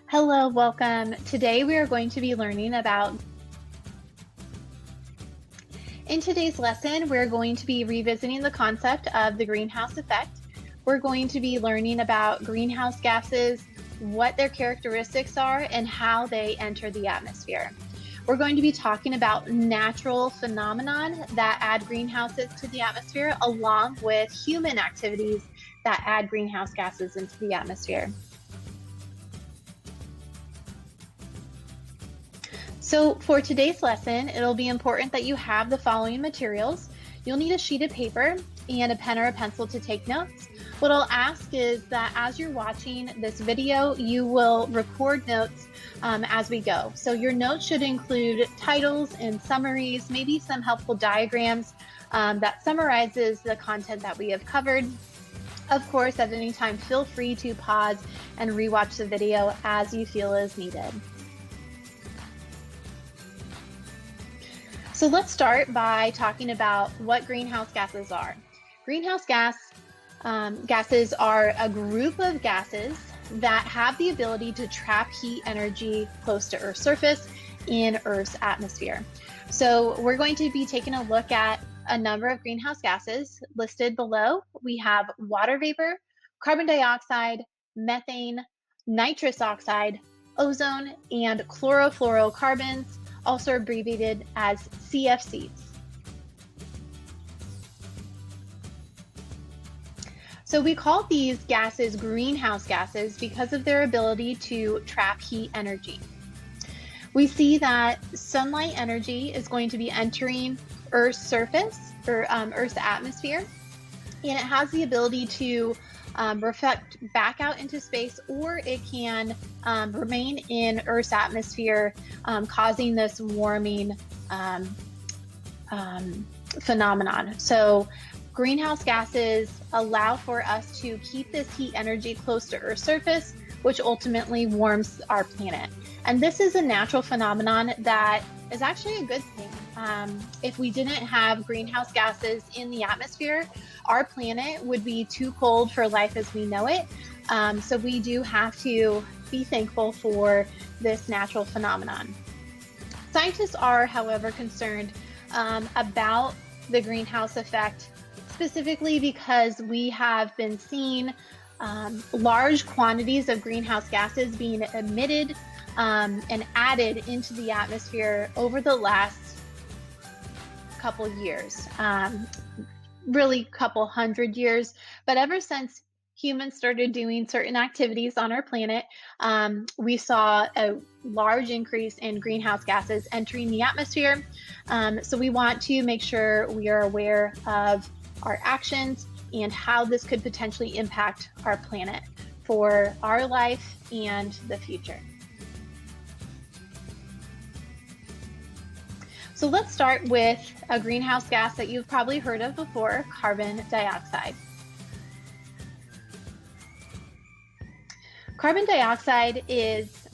Hello, welcome. Today we are going to be learning about, in today's lesson, we're going to be revisiting the concept of the greenhouse effect. We're going to be learning about greenhouse gases, what their characteristics are, and how they enter the atmosphere. We're going to be talking about natural phenomenon that add greenhouses to the atmosphere, along with human activities that add greenhouse gases into the atmosphere. So for today's lesson, it'll be important that you have the following materials. You'll need a sheet of paper and a pen or a pencil to take notes. What I'll ask is that as you're watching this video, you will record notes as we go. So your notes should include titles and summaries, maybe some helpful diagrams that summarizes the content that we have covered. Of course, at any time, feel free to pause and rewatch the video as you feel is needed. So let's start by talking about what greenhouse gases are. Greenhouse gases are a group of gases that have the ability to trap heat energy close to Earth's surface in Earth's atmosphere. So we're going to be taking a look at a number of greenhouse gases listed below. We have water vapor, carbon dioxide, methane, nitrous oxide, ozone, and chlorofluorocarbons, also abbreviated as CFCs. So we call these gases greenhouse gases because of their ability to trap heat energy. We see that sunlight energy is going to be entering Earth's surface or Earth's atmosphere, and it has the ability to reflect back out into space, or it can remain in Earth's atmosphere, causing this warming phenomenon. So greenhouse gases allow for us to keep this heat energy close to Earth's surface, which ultimately warms our planet. And this is a natural phenomenon that is actually a good thing. If we didn't have greenhouse gases in the atmosphere, our planet would be too cold for life as we know it. So we do have to be thankful for this natural phenomenon. Scientists are, however, concerned about the greenhouse effect, specifically because we have been seeing large quantities of greenhouse gases being emitted and added into the atmosphere over the last couple years, really couple hundred years. But ever since humans started doing certain activities on our planet, we saw a large increase in greenhouse gases entering the atmosphere. So we want to make sure we are aware of our actions and how this could potentially impact our planet for our life and the future. So let's start with a greenhouse gas that you've probably heard of before, carbon dioxide. Carbon dioxide is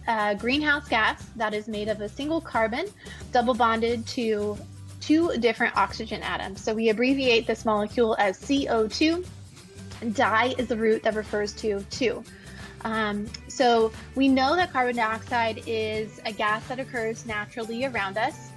a greenhouse gas that is made of a single carbon double bonded to two different oxygen atoms. So we abbreviate this molecule as CO2. Di is the root that refers to two. So we know that carbon dioxide is a gas that occurs naturally around us.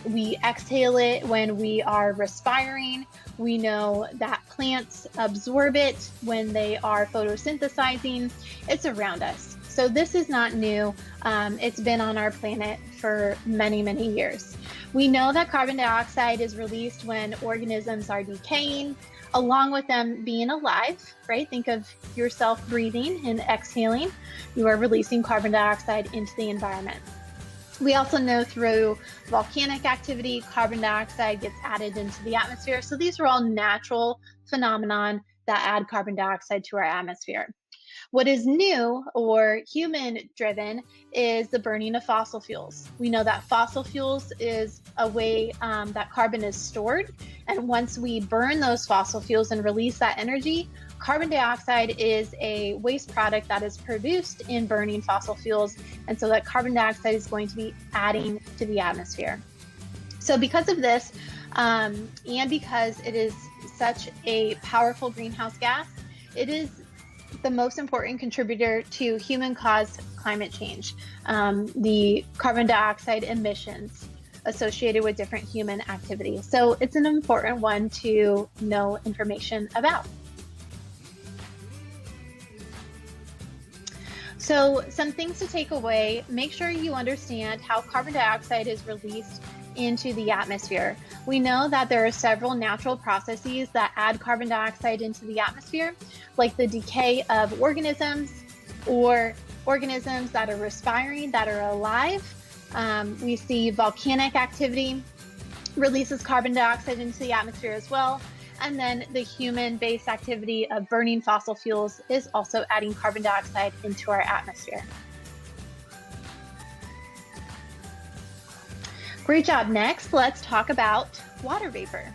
We exhale it when we are respiring. We know that plants absorb it when they are photosynthesizing. It's around us. So this is not new. It's been on our planet for many, many years. We know that carbon dioxide is released when organisms are decaying, along with them being alive, right? Think of yourself breathing and exhaling. You are releasing carbon dioxide into the environment. We also know through volcanic activity, carbon dioxide gets added into the atmosphere. So these are all natural phenomenon that add carbon dioxide to our atmosphere. What is new or human driven is the burning of fossil fuels. We know that fossil fuels is a way that carbon is stored. And once we burn those fossil fuels and release that energy, carbon dioxide is a waste product that is produced in burning fossil fuels. And so that carbon dioxide is going to be adding to the atmosphere. So because of this, and because it is such a powerful greenhouse gas, it is the most important contributor to human-caused climate change, the carbon dioxide emissions associated with different human activities. So it's an important one to know information about. So some things to take away: make sure you understand how carbon dioxide is released into the atmosphere. We know that there are several natural processes that add carbon dioxide into the atmosphere, like the decay of organisms or organisms that are respiring, that are alive. We see volcanic activity releases carbon dioxide into the atmosphere as well. And then the human-based activity of burning fossil fuels is also adding carbon dioxide into our atmosphere. Great job. Next, let's talk about water vapor.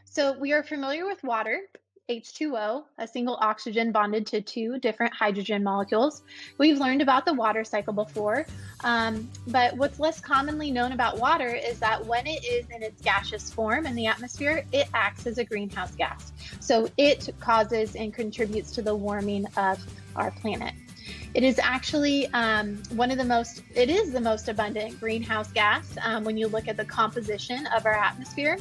So we are familiar with water, H2O, a single oxygen bonded to two different hydrogen molecules. We've learned about the water cycle before, but what's less commonly known about water is that when it is in its gaseous form in the atmosphere, it acts as a greenhouse gas. So it causes and contributes to the warming of our planet. It is actually the most abundant greenhouse gas when you look at the composition of our atmosphere.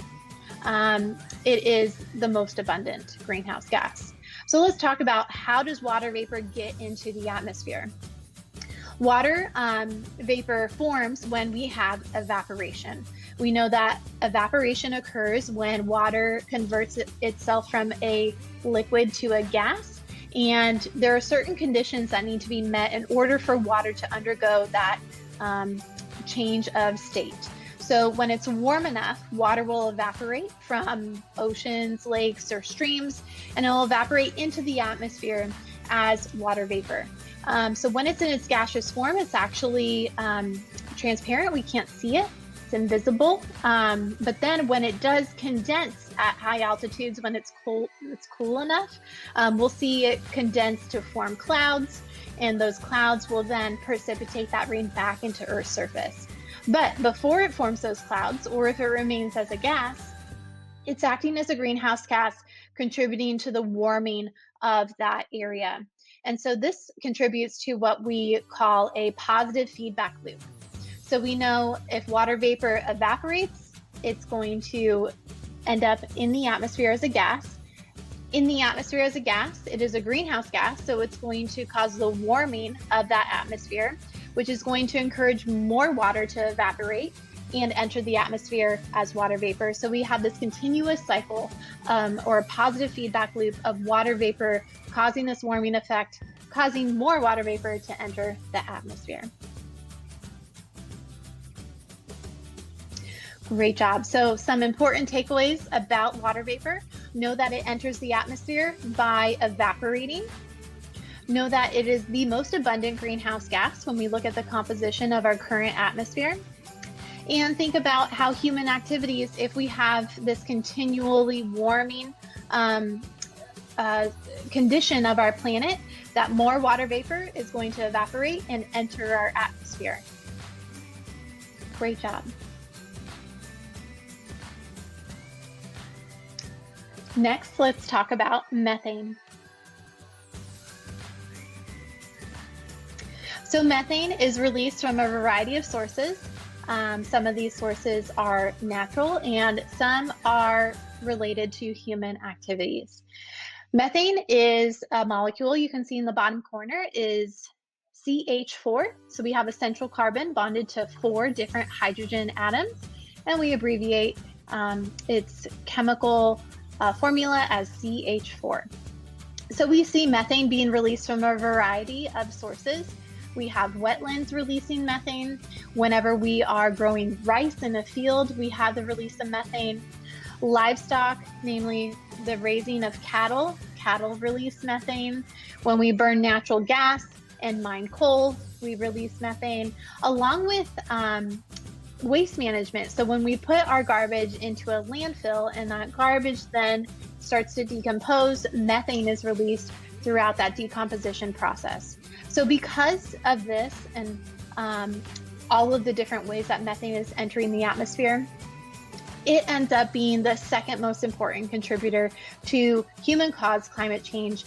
It is the most abundant greenhouse gas. So let's talk about, how does water vapor get into the atmosphere? Water vapor forms when we have evaporation. We know that evaporation occurs when water converts itself from a liquid to a gas. And there are certain conditions that need to be met in order for water to undergo that change of state. So when it's warm enough, water will evaporate from oceans, lakes, or streams, and it will evaporate into the atmosphere as water vapor. So when it's in its gaseous form, it's actually transparent. We can't see it. It's invisible. But then when it does condense at high altitudes, when it's cool enough, we'll see it condense to form clouds, and those clouds will then precipitate that rain back into Earth's surface. But before it forms those clouds, or if it remains as a gas, it's acting as a greenhouse gas, contributing to the warming of that area. And so this contributes to what we call a positive feedback loop. So we know if water vapor evaporates, it's going to end up in the atmosphere as a gas. In the atmosphere as a gas, it is a greenhouse gas, so it's going to cause the warming of that atmosphere, which is going to encourage more water to evaporate and enter the atmosphere as water vapor. So we have this continuous cycle or a positive feedback loop of water vapor causing this warming effect, causing more water vapor to enter the atmosphere. Great job. So some important takeaways about water vapor: know that it enters the atmosphere by evaporating. Know that it is the most abundant greenhouse gas when we look at the composition of our current atmosphere. And think about how human activities, if we have this continually warming condition of our planet, that more water vapor is going to evaporate and enter our atmosphere. Great job. Next, let's talk about methane. So methane is released from a variety of sources. Some of these sources are natural and some are related to human activities. Methane is a molecule you can see in the bottom corner is CH4. So we have a central carbon bonded to 4 different hydrogen atoms, and we abbreviate its chemical formula as CH4. So we see methane being released from a variety of sources. We have wetlands releasing methane. Whenever we are growing rice in a field, we have the release of methane. Livestock, namely the raising of cattle release methane. When we burn natural gas and mine coal, we release methane, along with waste management. So when we put our garbage into a landfill and that garbage then starts to decompose, methane is released throughout that decomposition process. So because of this and all of the different ways that methane is entering the atmosphere, it ends up being the second most important contributor to human-caused climate change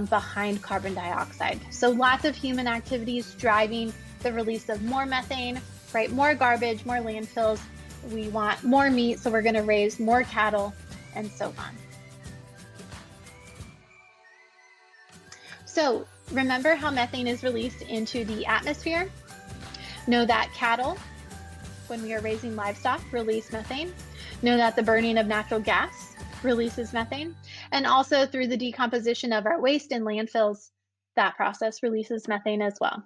behind carbon dioxide. So lots of human activities driving the release of more methane, right? More garbage, more landfills. We want more meat, so we're going to raise more cattle, and so on. So remember how methane is released into the atmosphere? Know that cattle, when we are raising livestock, release methane. Know that the burning of natural gas releases methane. And also through the decomposition of our waste in landfills, that process releases methane as well.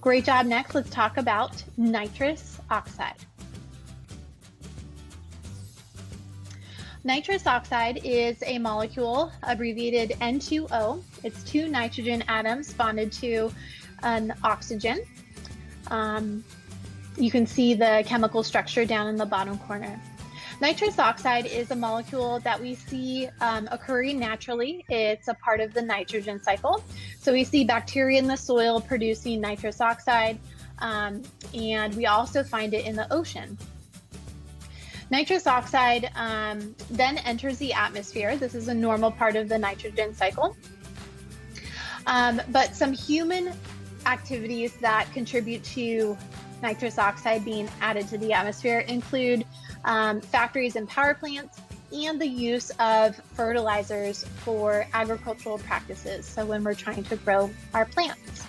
Great job. Next, let's talk about nitrous oxide. Nitrous oxide is a molecule abbreviated N2O. It's two nitrogen atoms bonded to an oxygen. You can see the chemical structure down in the bottom corner. Nitrous oxide is a molecule that we see occurring naturally. It's a part of the nitrogen cycle. So we see bacteria in the soil producing nitrous oxide, and we also find it in the ocean. Nitrous oxide then enters the atmosphere. This is a normal part of the nitrogen cycle. But some human activities that contribute to nitrous oxide being added to the atmosphere include factories and power plants, and the use of fertilizers for agricultural practices. So when we're trying to grow our plants.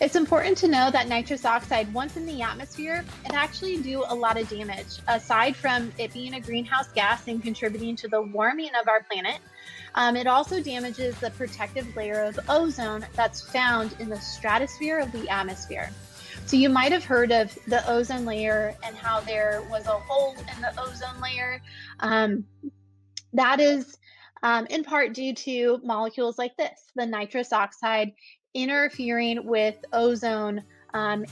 It's important to know that nitrous oxide, once in the atmosphere, it actually do a lot of damage. Aside from it being a greenhouse gas and contributing to the warming of our planet, it also damages the protective layer of ozone that's found in the stratosphere of the atmosphere. So you might have heard of the ozone layer and how there was a hole in the ozone layer. That is in part due to molecules like this, the nitrous oxide interfering with ozone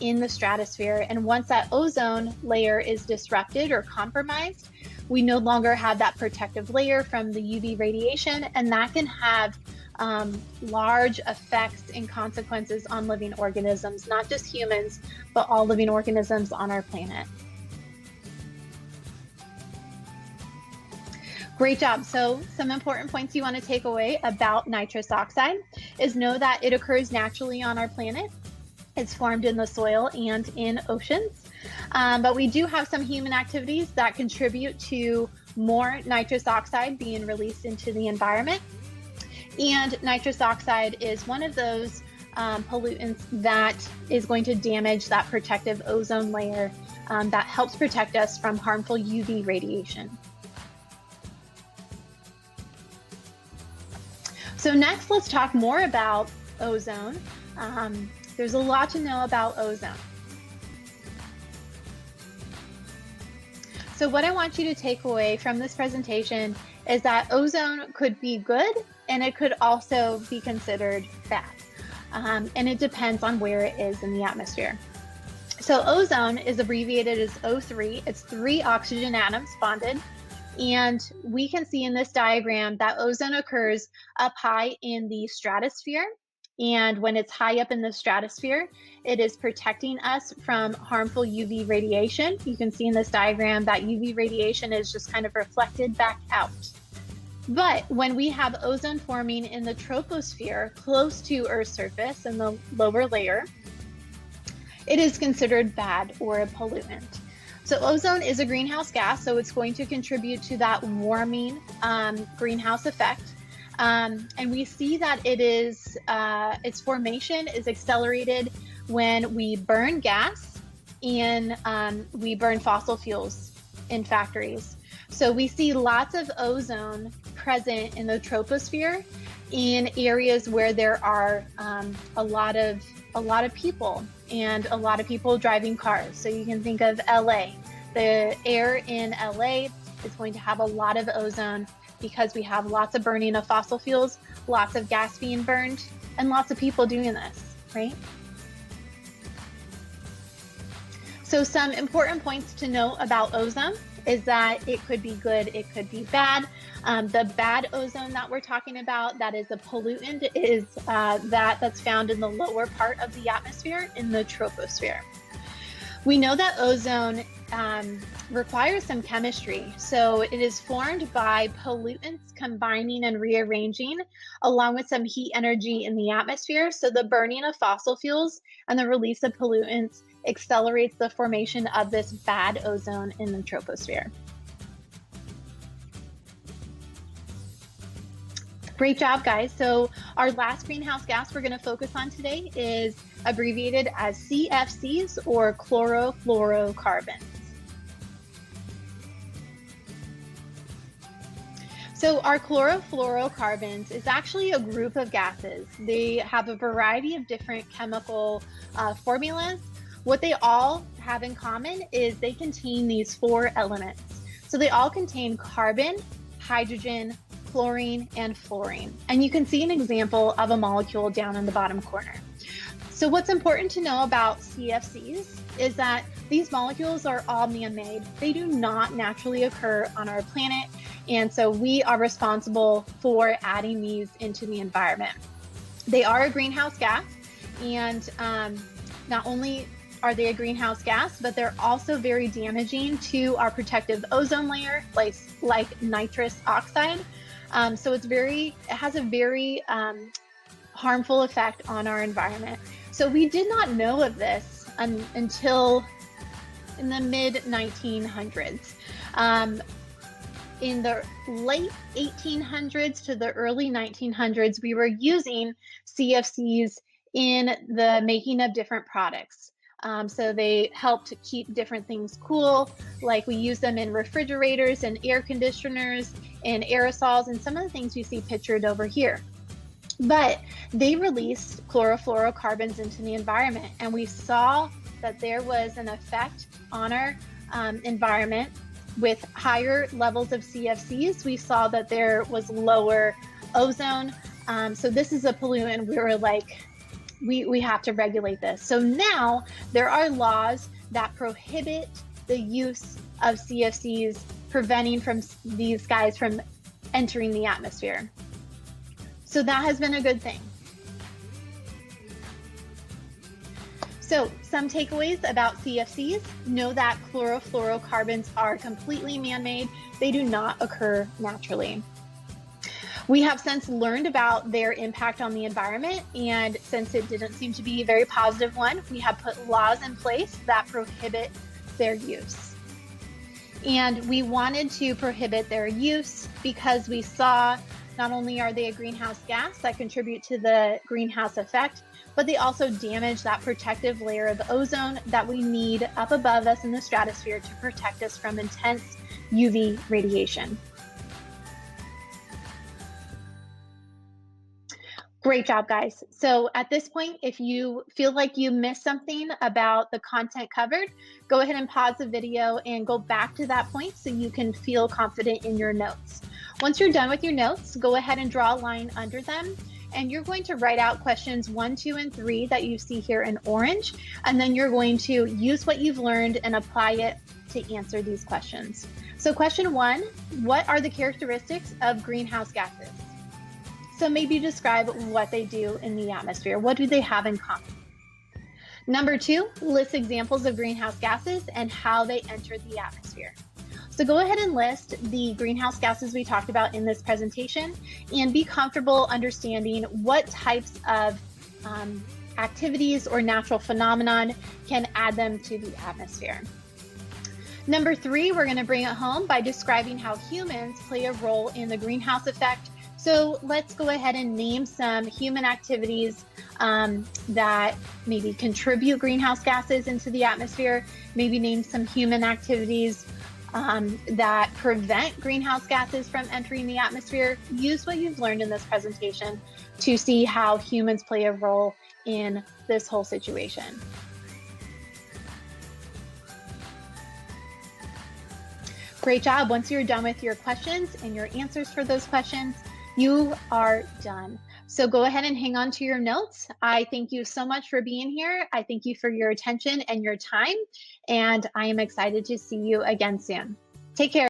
in the stratosphere. And once that ozone layer is disrupted or compromised, we no longer have that protective layer from the UV radiation, and that can have large effects and consequences on living organisms, not just humans, but all living organisms on our planet. Great job. So some important points you want to take away about nitrous oxide is know that it occurs naturally on our planet. It's formed in the soil and in oceans. But we do have some human activities that contribute to more nitrous oxide being released into the environment. And nitrous oxide is one of those pollutants that is going to damage that protective ozone layer that helps protect us from harmful UV radiation. So next, let's talk more about ozone. There's a lot to know about ozone. So what I want you to take away from this presentation is that ozone could be good and it could also be considered bad. And it depends on where it is in the atmosphere. So ozone is abbreviated as O3. It's 3 oxygen atoms bonded. And we can see in this diagram that ozone occurs up high in the stratosphere. And when it's high up in the stratosphere, it is protecting us from harmful UV radiation. You can see in this diagram that UV radiation is just kind of reflected back out. But when we have ozone forming in the troposphere, close to Earth's surface in the lower layer, it is considered bad or a pollutant. So ozone is a greenhouse gas, so it's going to contribute to that warming greenhouse effect. And we see that it is, its formation is accelerated when we burn gas and we burn fossil fuels in factories. So we see lots of ozone present in the troposphere in areas where there are a lot of people and a lot of people driving cars. So you can think of LA. The air in LA is going to have a lot of ozone because we have lots of burning of fossil fuels, lots of gas being burned, and lots of people doing this, right? So some important points to know about ozone is that it could be good, it could be bad. The bad ozone that we're talking about, that is a pollutant, is that's found in the lower part of the atmosphere in the troposphere. We know that ozone requires some chemistry. So it is formed by pollutants combining and rearranging along with some heat energy in the atmosphere. So the burning of fossil fuels and the release of pollutants accelerates the formation of this bad ozone in the troposphere. Great job, guys. So our last greenhouse gas we're going to focus on today is abbreviated as CFCs, or chlorofluorocarbons. So our chlorofluorocarbons is actually a group of gases. They have a variety of different chemical formulas. What they all have in common is they contain these 4 elements. So they all contain carbon, hydrogen, chlorine, and fluorine. And you can see an example of a molecule down in the bottom corner. So what's important to know about CFCs is that these molecules are all man-made. They do not naturally occur on our planet. And so we are responsible for adding these into the environment. They are a greenhouse gas, and not only are they a greenhouse gas, but they're also very damaging to our protective ozone layer, like nitrous oxide. So it has a very harmful effect on our environment. So we did not know of this until in the mid-1900s. In the late 1800s to the early 1900s, we were using CFCs in the making of different products. So they helped keep different things cool, like we use them in refrigerators and air conditioners and aerosols and some of the things you see pictured over here. But they released chlorofluorocarbons into the environment, and we saw that there was an effect on our environment. With higher levels of CFCs, we saw that there was lower ozone. So this is a pollutant. We were like, we have to regulate this. So now there are laws that prohibit the use of CFCs, preventing from these guys from entering the atmosphere. So that has been a good thing. So some takeaways about CFCs: know that chlorofluorocarbons are completely man-made. They do not occur naturally. We have since learned about their impact on the environment, and since it didn't seem to be a very positive one, we have put laws in place that prohibit their use. And we wanted to prohibit their use because we saw not only are they a greenhouse gas that contribute to the greenhouse effect, but they also damage that protective layer of ozone that we need up above us in the stratosphere to protect us from intense UV radiation. Great job, guys. So at this point, if you feel like you missed something about the content covered, go ahead and pause the video and go back to that point so you can feel confident in your notes. Once you're done with your notes, go ahead and draw a line under them, and you're going to write out questions 1, 2, and 3 that you see here in orange, and then you're going to use what you've learned and apply it to answer these questions. So question 1, what are the characteristics of greenhouse gases? So maybe describe what they do in the atmosphere. What do they have in common? Number 2, list examples of greenhouse gases and how they enter the atmosphere. So go ahead and list the greenhouse gases we talked about in this presentation and be comfortable understanding what types of activities or natural phenomenon can add them to the atmosphere. Number 3, we're going to bring it home by describing how humans play a role in the greenhouse effect. So let's go ahead and name some human activities that maybe contribute greenhouse gases into the atmosphere. Maybe name some human activities that prevent greenhouse gases from entering the atmosphere. Use what you've learned in this presentation to see how humans play a role in this whole situation. Great job. Once you're done with your questions and your answers for those questions, you are done. So go ahead and hang on to your notes. I thank you so much for being here. I thank you for your attention and your time, and I am excited to see you again soon. Take care.